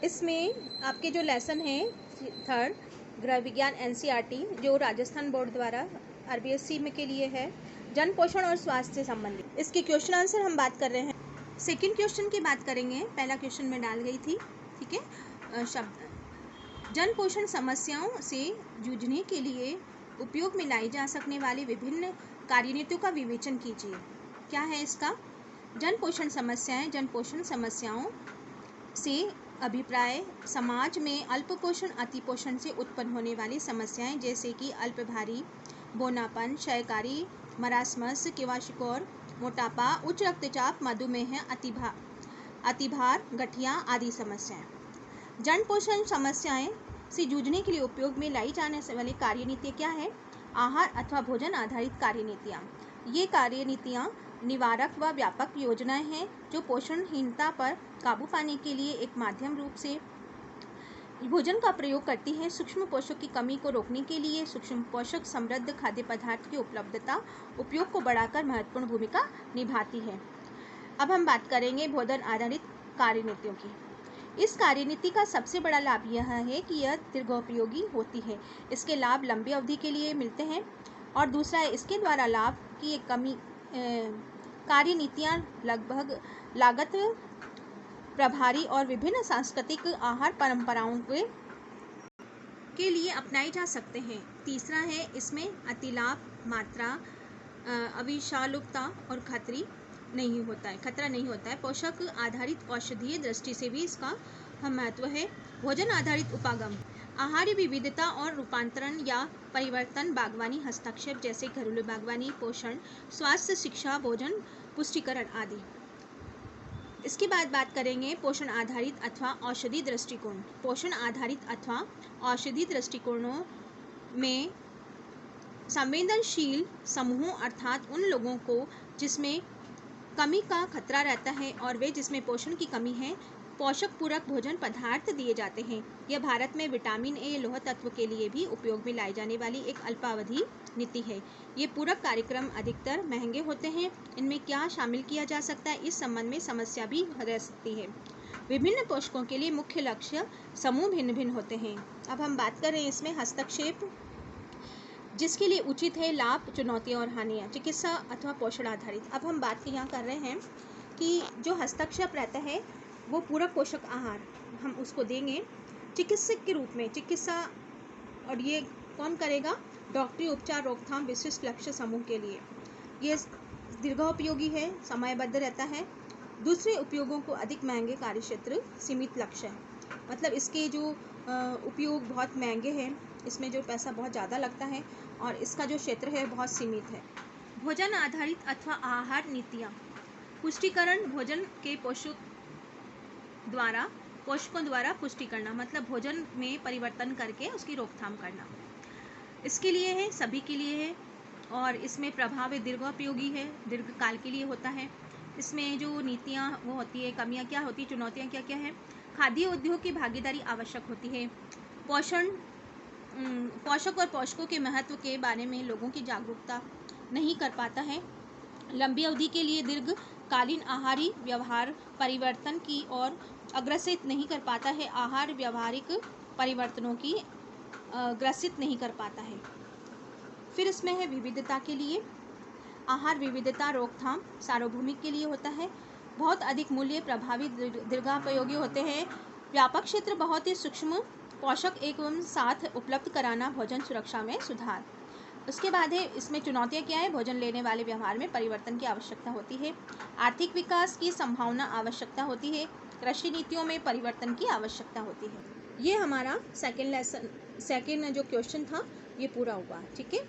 इसमें आपके जो लेसन है थर्ड गृह विज्ञान एनसीईआरटी जो राजस्थान बोर्ड द्वारा आरबीएससी में के लिए है, जन पोषण और स्वास्थ्य से संबंधित इसके क्वेश्चन आंसर हम बात कर रहे हैं। सेकंड क्वेश्चन की बात करेंगे, पहला क्वेश्चन में डाल गई थी, ठीक है। शब्द जन पोषण समस्याओं से जूझने के लिए उपयोग में लाई जा सकने वाली विभिन्न कार्यनीतियों का विवेचन कीजिए। क्या है इसका? जन पोषण समस्याएं, जन पोषण समस्याओं से अभिप्राय समाज में अल्पपोषण अतिपोषण से उत्पन्न होने वाली समस्याएं जैसे कि अल्पभारी, बोनापन, क्षयकारी, मरासमस, क्वाशिकोर, मोटापा, उच्च रक्तचाप, मधुमेह, अतिभार, गठिया आदि समस्याएं। जन पोषण समस्याएं से जूझने के लिए उपयोग में लाई जाने वाली कार्यनीतियाँ क्या है? आहार अथवा भोजन आधारित कार्यनीतियाँ। ये कार्यनीतियाँ निवारक व व्यापक योजनाएं हैं जो पोषणहीनता पर काबू पाने के लिए एक माध्यम रूप से भोजन का प्रयोग करती है। सूक्ष्म पोषक की कमी को रोकने के लिए सूक्ष्म पोषक समृद्ध खाद्य पदार्थ की उपलब्धता उपयोग को बढ़ाकर महत्वपूर्ण भूमिका निभाती है। अब हम बात करेंगे भोजन आधारित कार्यनीतियों की। इस कार्यनीति का सबसे बड़ा लाभ यह है कि यह दीर्घोपयोगी होती है। इसके लाभ लंबी अवधि के लिए मिलते हैं। और दूसरा है इसके द्वारा लाभ की एक कमी कार्यनीतियाँ लगभग लागत प्रभारी और विभिन्न सांस्कृतिक आहार परंपराओं के लिए अपनाई जा सकते हैं। तीसरा है इसमें अतिलाभ, मात्रा, अविषालुकता और खतरा नहीं होता है। पोषक आधारित औषधीय दृष्टि से भी इसका महत्व है। भोजन आधारित उपागम, आहार्य विविधता और रूपांतरण या परिवर्तन, बागवानी हस्तक्षेप जैसे घरेलू बागवानी, पोषण, स्वास्थ्य शिक्षा, भोजन पुष्टिकरण आदि। इसके बाद बात करेंगे पोषण आधारित अथवा औषधि दृष्टिकोण। पोषण आधारित अथवा औषधि दृष्टिकोणों में संवेदनशील समूहों अर्थात उन लोगों को जिसमें कमी का खतरा रहता है और वे जिसमें पोषण की कमी है, पोषक पूरक भोजन पदार्थ दिए जाते हैं। यह भारत में विटामिन ए लौह तत्व के लिए भी उपयोग में लाई जाने वाली एक अल्पावधि नीति है। ये पूरक कार्यक्रम अधिकतर महंगे होते हैं। इनमें क्या शामिल किया जा सकता है, इस संबंध में समस्या भी रह सकती है। विभिन्न पोषकों के लिए मुख्य लक्ष्य समूह भिन्न भिन्न होते हैं। अब हम बात कर रहे हैं इसमें हस्तक्षेप, जिसके लिए उचित है लाभ, चुनौतियाँ और हानियाँ, चिकित्सा अथवा पोषण आधारित। अब हम बात यहाँ कर रहे हैं कि जो हस्तक्षेप रहता है वो पूरक पोषक आहार हम उसको देंगे चिकित्सक के रूप में। चिकित्सा और ये कौन करेगा? डॉक्टरी उपचार, रोकथाम, विशिष्ट लक्ष्य समूह के लिए। ये दीर्घोपयोगी है, समयबद्ध रहता है। दूसरे उपयोगों को अधिक महंगे कार्यक्षेत्र, सीमित लक्ष्य है। मतलब इसके जो उपयोग बहुत महंगे हैं, इसमें जो पैसा बहुत ज़्यादा लगता है और इसका जो क्षेत्र है बहुत सीमित है। भोजन आधारित अथवा आहार नीतियाँ, पुष्टिकरण, भोजन के पोषकों द्वारा पुष्टि करना, मतलब भोजन में परिवर्तन करके उसकी रोकथाम करना। इसके लिए है, सभी के लिए है और इसमें प्रभाव दीर्घोपयोगी है, दीर्घकाल के लिए होता है। इसमें जो नीतियाँ वो होती है, कमियाँ क्या होती है, चुनौतियाँ क्या क्या है? खाद्य उद्योग की भागीदारी आवश्यक होती है। पोषक और पोषकों के महत्व के बारे में लोगों की जागरूकता नहीं कर पाता है। लंबी अवधि के लिए दीर्घकालीन आहारी व्यवहार परिवर्तन की ओर अग्रसित नहीं कर पाता है। आहार व्यवहारिक परिवर्तनों की ग्रसित नहीं कर पाता है। फिर इसमें है विविधता के लिए, आहार विविधता रोकथाम सार्वभौमिक के लिए होता है। बहुत अधिक मूल्य प्रभावी दीर्घोपयोगी होते हैं। व्यापक क्षेत्र बहुत ही सूक्ष्म पोषक एवं साथ उपलब्ध कराना, भोजन सुरक्षा में सुधार। उसके बाद है इसमें चुनौतियाँ क्या है? भोजन लेने वाले व्यवहार में परिवर्तन की आवश्यकता होती है। आर्थिक विकास की संभावना आवश्यकता होती है। कृषि नीतियों में परिवर्तन की आवश्यकता होती है। ये हमारा सेकेंड जो क्वेश्चन था ये पूरा हुआ, ठीक है।